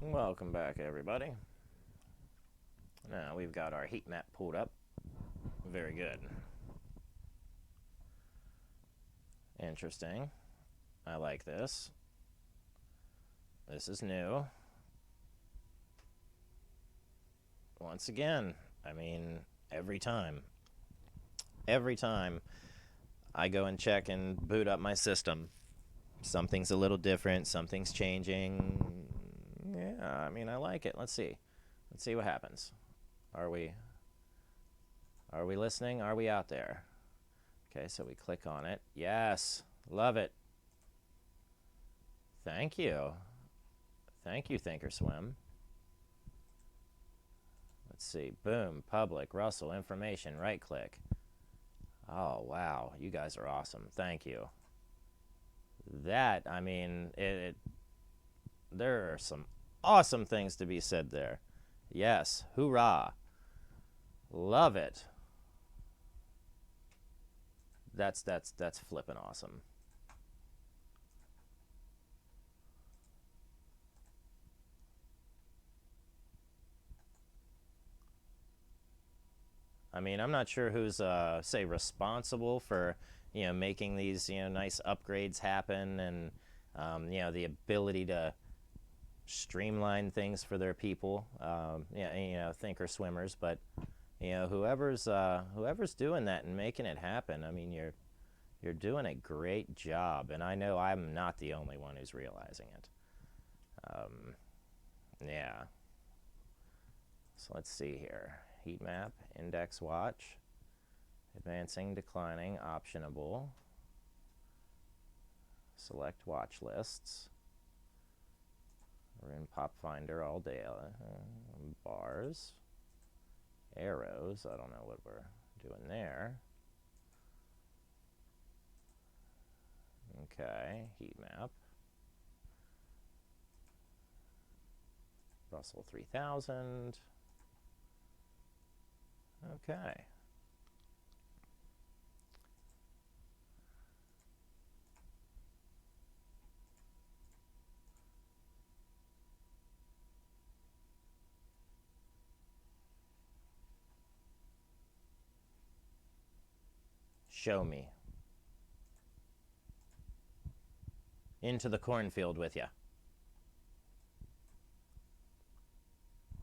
Welcome back, everybody. Now we've got our heat map pulled up. Very good. Interesting. I like this. This is new. Once again, I mean, every time. Every time I go and check and boot up my system, something's a little different, something's changing. Yeah, I mean, I like it. Let's see. Let's see what happens. Are we listening? Are we out there? Okay, so we click on it. Yes. Love it. Thank you. Thank you, Thinkorswim. Let's see. Boom. Public. Russell. Information. Right click. Oh, wow. You guys are awesome. Thank you. That, I mean, there are some awesome things to be said there. Yes. Hoorah. Love it. That's flippin' awesome. I mean, I'm not sure who's, say, responsible for, making these, nice upgrades happen and, the ability to streamline things for their people. Yeah, thinker-swimmers, but, whoever's doing that and making it happen, I mean, you're doing a great job, and I know I'm not the only one who's realizing it. Yeah. So let's see here. Heat map, index watch, advancing, declining, optionable, select watch lists. We're in pop finder all day. Bars, arrows. I don't know what we're doing there. Okay, heat map. Russell 3000. Okay. Show me. Into the cornfield with you.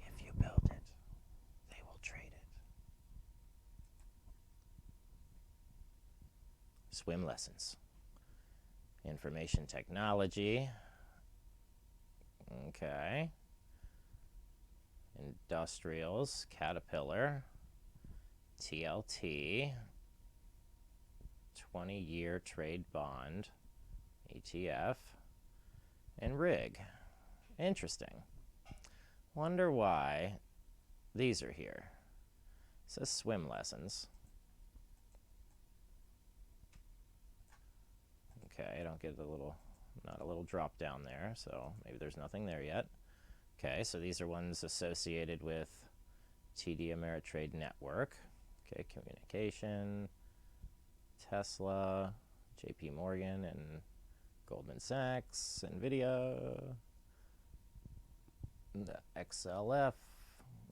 If you build it, they will trade it. Swim lessons. Information technology. Okay. Industrials, Caterpillar, TLT, 20-year trade bond, ETF, and rig. Interesting. Wonder why these are here. It says swim lessons. Okay, I don't get not a little drop down there, so maybe there's nothing there yet. Okay, so these are ones associated with TD Ameritrade Network. Okay, communication, Tesla, JP Morgan, and Goldman Sachs, NVIDIA, the XLF,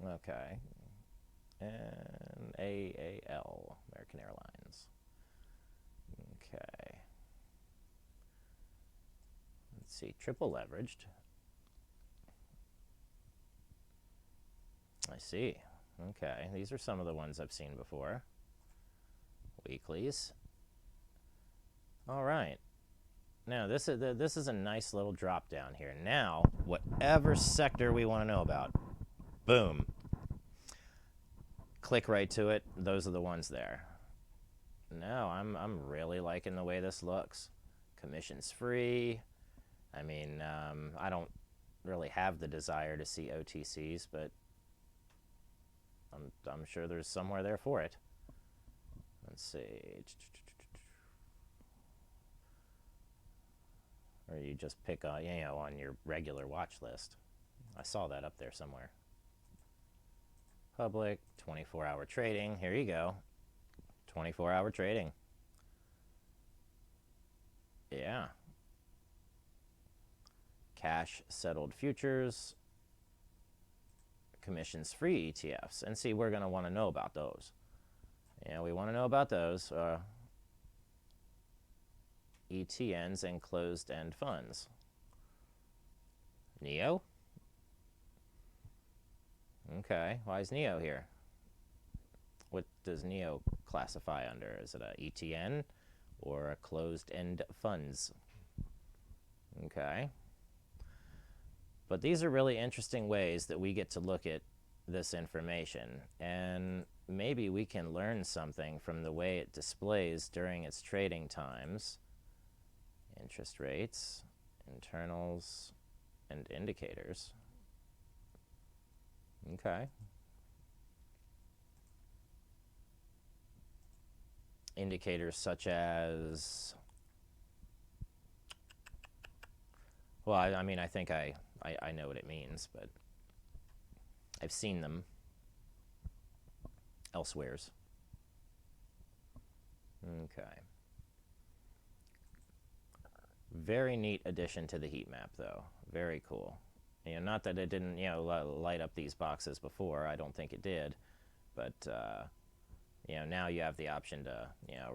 okay, and AAL, American Airlines. Okay. Let's see, triple leveraged. I see. Okay, these are some of the ones I've seen before. Weeklies. All right. Now this is a nice little drop down here. Now, whatever sector we want to know about, boom. Click right to it. Those are the ones there. No, I'm really liking the way this looks. Commissions free. I mean, I don't really have the desire to see OTCs, but I'm sure there's somewhere there for it. Let's see. Or you just pick on your regular watch list. I saw that up there somewhere. Public, 24-hour trading. Here you go. 24-hour trading. Yeah. Cash settled futures. commissions-free ETFs. And see, we're going to want to know about those. We want to know about those. ETNs and closed-end funds. NEO? Okay, why is NEO here? What does NEO classify under? Is it a ETN or a closed-end funds? Okay. But these are really interesting ways that we get to look at this information, and maybe we can learn something from the way it displays during its trading times. Interest rates, internals, and indicators. Okay. Indicators such as, well, I mean, I think I know what it means, but I've seen them elsewheres. Okay. Very neat addition to the heat map, though. Very cool. Not that it didn't, light up these boxes before. I don't think it did. But, now you have the option to,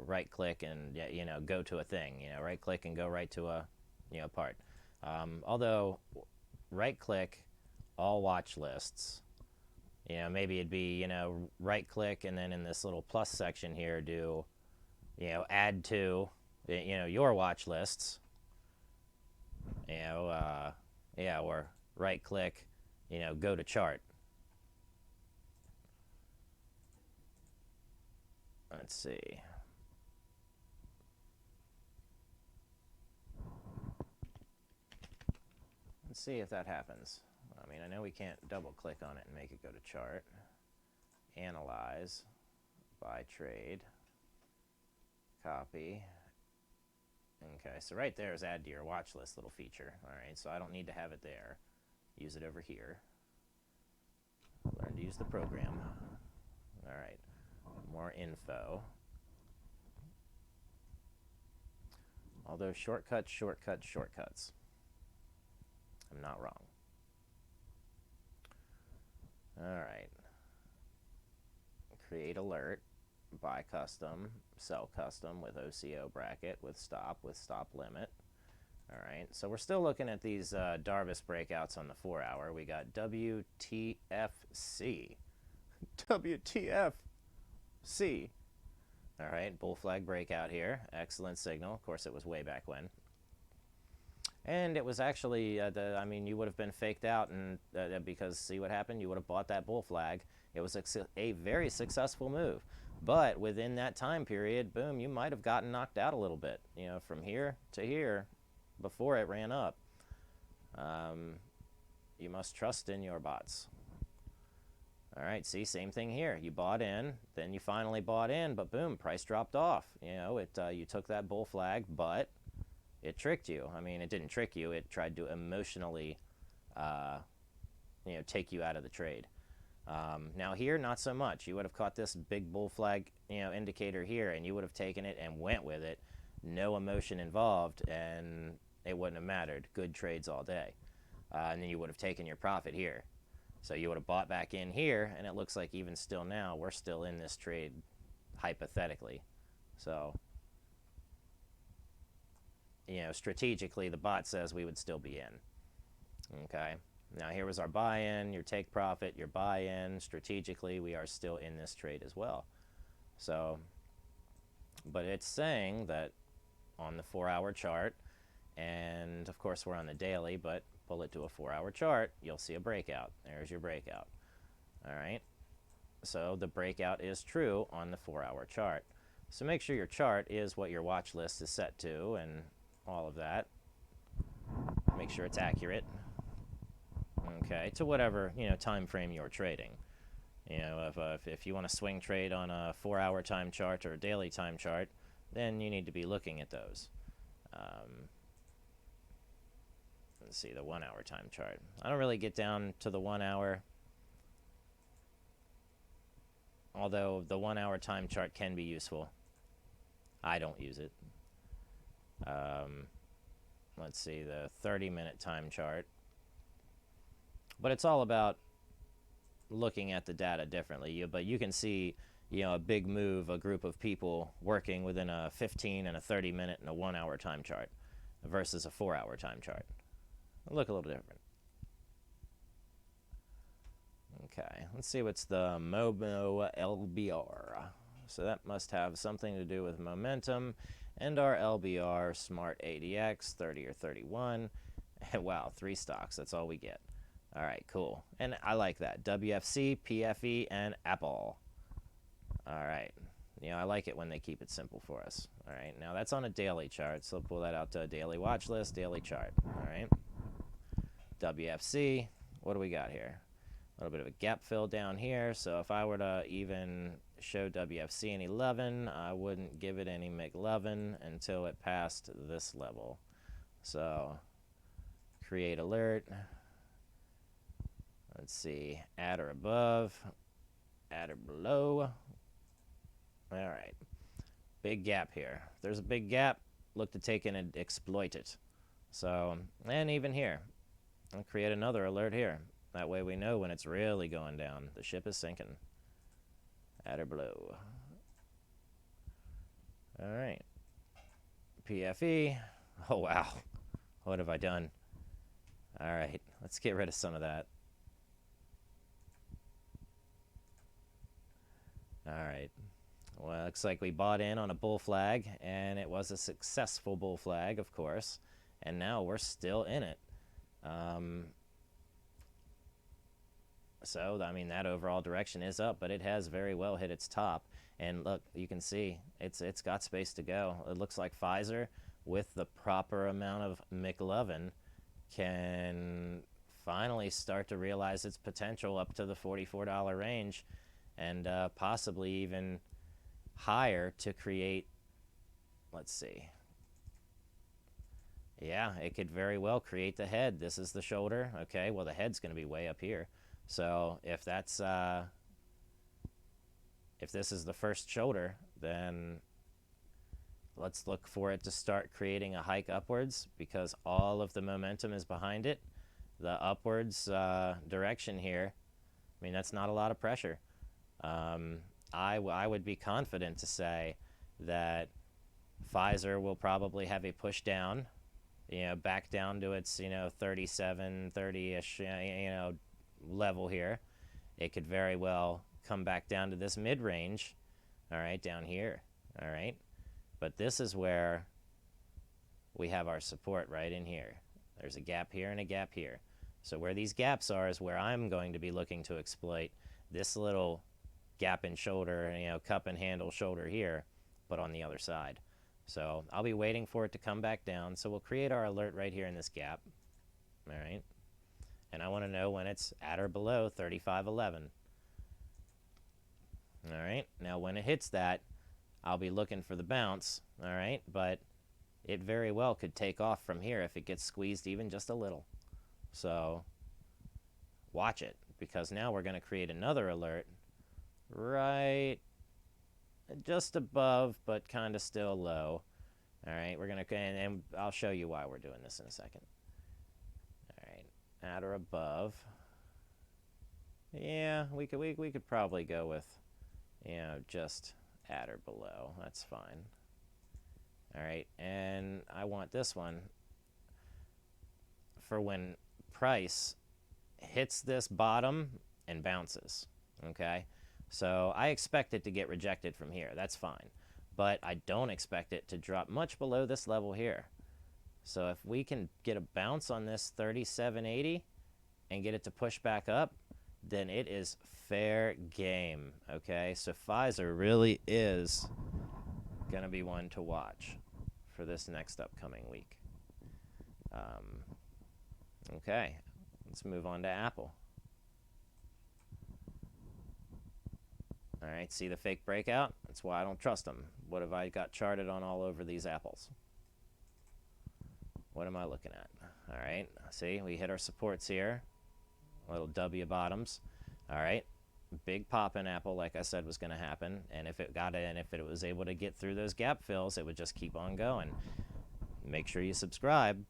right-click and, go to a thing. Right-click and go right to a, part. Although, right-click all watch lists. Maybe it'd be, right-click and then in this little plus section here do, add to, your watch lists. Or right-click, go to chart. Let's see. Let's see if that happens. I mean, I know we can't double-click on it and make it go to chart. Analyze, buy trade, copy. Okay, so right there is add to your watch list little feature. All right, so I don't need to have it there. Use it over here. Learn to use the program. All right, more info. Although shortcuts. I'm not wrong. All right. Create alert. Buy custom, sell custom with OCO bracket, with stop limit. All right, so we're still looking at these Darvis breakouts on the 4 hour. We got WTFC. WTFC. All right, bull flag breakout here. Excellent signal. Of course, it was way back when. And it was actually, you would have been faked out, and because see what happened? You would have bought that bull flag. It was a very successful move. But within that time period, boom, you might have gotten knocked out a little bit, from here to here before it ran up. You must trust in your bots. All right, see, same thing here. You bought in, then you finally bought in, but boom, price dropped off. You took that bull flag, but it tricked you. I mean, it didn't trick you. It tried to emotionally, take you out of the trade. Now here, not so much. You would have caught this big bull flag, indicator here, and you would have taken it and went with it. No emotion involved, and it wouldn't have mattered. Good trades all day. And then you would have taken your profit here. So you would have bought back in here, and it looks like even still now, we're still in this trade, hypothetically. So, strategically, the bot says we would still be in. Okay. Now here was our buy-in, your take profit, your buy-in. Strategically, we are still in this trade as well. So, but it's saying that on the 4 hour chart, and of course we're on the daily, but pull it to a 4 hour chart, you'll see a breakout. There's your breakout. All right. So the breakout is true on the 4 hour chart. So make sure your chart is what your watch list is set to and all of that. Make sure it's accurate. Okay, to whatever time frame you're trading. If you want to swing trade on a 4 hour time chart or a daily time chart, then you need to be looking at those. Let's see, the 1 hour time chart. I don't really get down to the 1 hour, although the 1 hour time chart can be useful. I don't use it. Let's see, the 30-minute time chart. But it's all about, looking at the data differently. But you can see, a big move, a group of people working within a 15 and a 30-minute and a 1-hour time chart versus a 4-hour time chart. It'll look a little different. Okay, let's see what's the MOBO LBR. So that must have something to do with momentum. And our LBR, Smart ADX, 30 or 31. Wow, 3 stocks, that's all we get. All right, cool. And I like that. WFC, PFE, and Aapl. All right. I like it when they keep it simple for us. All right, now that's on a daily chart, so pull that out to a daily watch list, daily chart. All right. WFC, what do we got here? A little bit of a gap fill down here, so if I were to even show WFC an 11, I wouldn't give it any McLovin until it passed this level. So, create alert. Let's see, at or above, at or below. All right, big gap here. If there's a big gap, look to take in and exploit it. So, and even here, I'll create another alert here. That way we know when it's really going down. The ship is sinking. At or below. All right. PFE. Oh, wow. What have I done? All right. Let's get rid of some of that. All right. Well, looks like we bought in on a bull flag, and it was a successful bull flag, of course. And now we're still in it. So, I mean, that overall direction is up, but it has very well hit its top. And look, you can see it's got space to go. It looks like Pfizer, with the proper amount of McLovin, can finally start to realize its potential up to the $44 range, and possibly even higher to create, let's see. Yeah, it could very well create the head. This is the shoulder. Okay, well, the head's going to be way up here. So if that's if this is the first shoulder, then let's look for it to start creating a hike upwards, because all of the momentum is behind it. The upwards direction here, I mean, that's not a lot of pressure. I would be confident to say that Pfizer will probably have a push down, back down to its 37, 30-ish level here. It could very well come back down to this mid-range, all right, down here, all right? But this is where we have our support, right in here. There's a gap here and a gap here. So where these gaps are is where I'm going to be looking to exploit this little gap in shoulder, cup and handle shoulder here, but on the other side. So I'll be waiting for it to come back down. So we'll create our alert right here in this gap, all right? And I want to know when it's at or below 35.11. All right, now when it hits that, I'll be looking for the bounce, all right? But it very well could take off from here if it gets squeezed even just a little. So watch it, because now we're going to create another alert right just above, but kind of still low. All right, we're going to, and I'll show you why we're doing this in a second. At or above. Yeah, we could probably go with, just at or below. That's fine. All right, and I want this one for when price hits this bottom and bounces, okay? So I expect it to get rejected from here. That's fine. But I don't expect it to drop much below this level here. So if we can get a bounce on this 37.80 and get it to push back up, then it is fair game, okay? So Pfizer really is going to be one to watch for this next upcoming week. Okay, let's move on to Aapl. All right, see the fake breakout? That's why I don't trust them. What have I got charted on all over these Aapls? What am I looking at? All right, see, we hit our supports here. Little W bottoms. All right, big pop in Aapl, like I said, was going to happen. And if it got in, if it was able to get through those gap fills, it would just keep on going. Make sure you subscribe.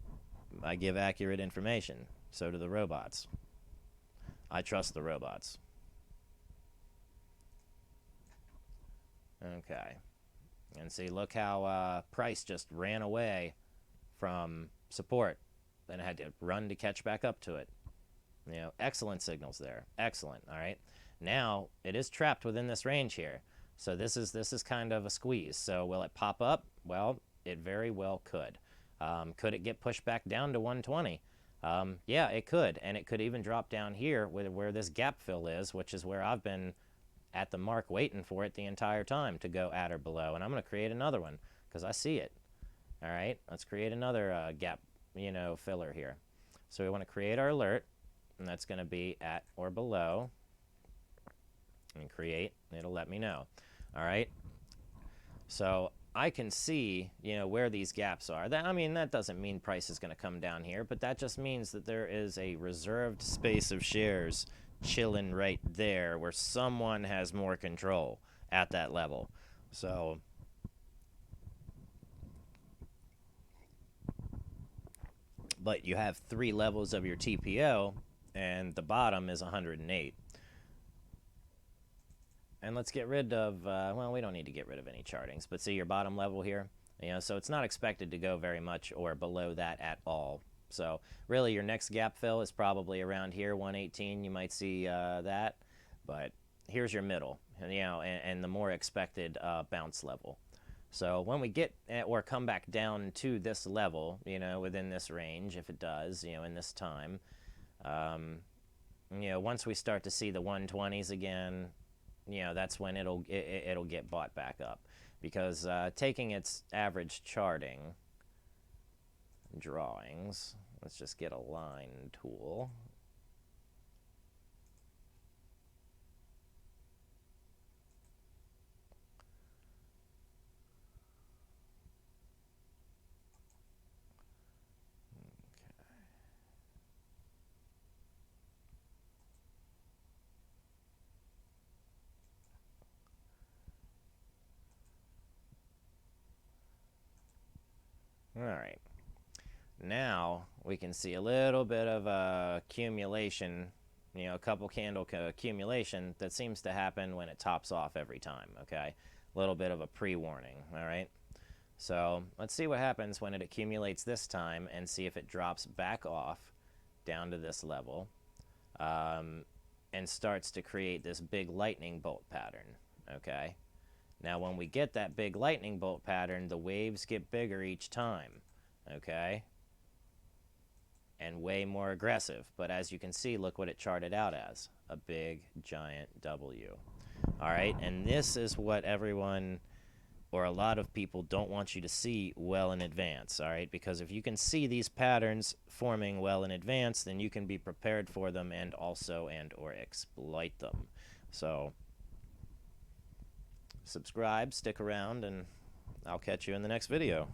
I give accurate information. So do the robots. I trust the robots. Okay. And see, look how price just ran away from support. Then it had to run to catch back up to it. You know, excellent signals there. Excellent. All right. Now it is trapped within this range here. So this is kind of a squeeze. So will it pop up? Well, it very well could. Could it get pushed back down to 120? Yeah, it could. And it could even drop down here where this gap fill is, which is where I've been at the mark waiting for it the entire time to go at or below. And I'm going to create another one because I see it. All right, let's create another gap, filler here. So we want to create our alert, and that's going to be at or below. And create, it'll let me know. All right, so I can see, where these gaps are. That doesn't mean price is going to come down here, but that just means that there is a reserved space of shares chilling right there where someone has more control at that level. So but you have 3 levels of your TPO and the bottom is 108. And let's get rid of, well, we don't need to get rid of any chartings, but see your bottom level here? So it's not expected to go very much or below that at all. So really your next gap fill is probably around here, 118. You might see that, but here's your middle, and the more expected bounce level. So when we get or come back down to this level, within this range, if it does, in this time, once we start to see the 120s again, that's when it'll get bought back up, because taking its average charting drawings, let's just get a line tool. All right. Now we can see a little bit of accumulation, a couple candle accumulation that seems to happen when it tops off every time, okay? A little bit of a pre-warning, all right? So let's see what happens when it accumulates this time and see if it drops back off down to this level and starts to create this big lightning bolt pattern, okay? Now when we get that big lightning bolt pattern, the waves get bigger each time, okay? And way more aggressive. But as you can see, look what it charted out as, a big giant W. All right, and this is what everyone, or a lot of people, don't want you to see well in advance, all right? Because if you can see these patterns forming well in advance, then you can be prepared for them and also or exploit them. So subscribe, stick around, and I'll catch you in the next video.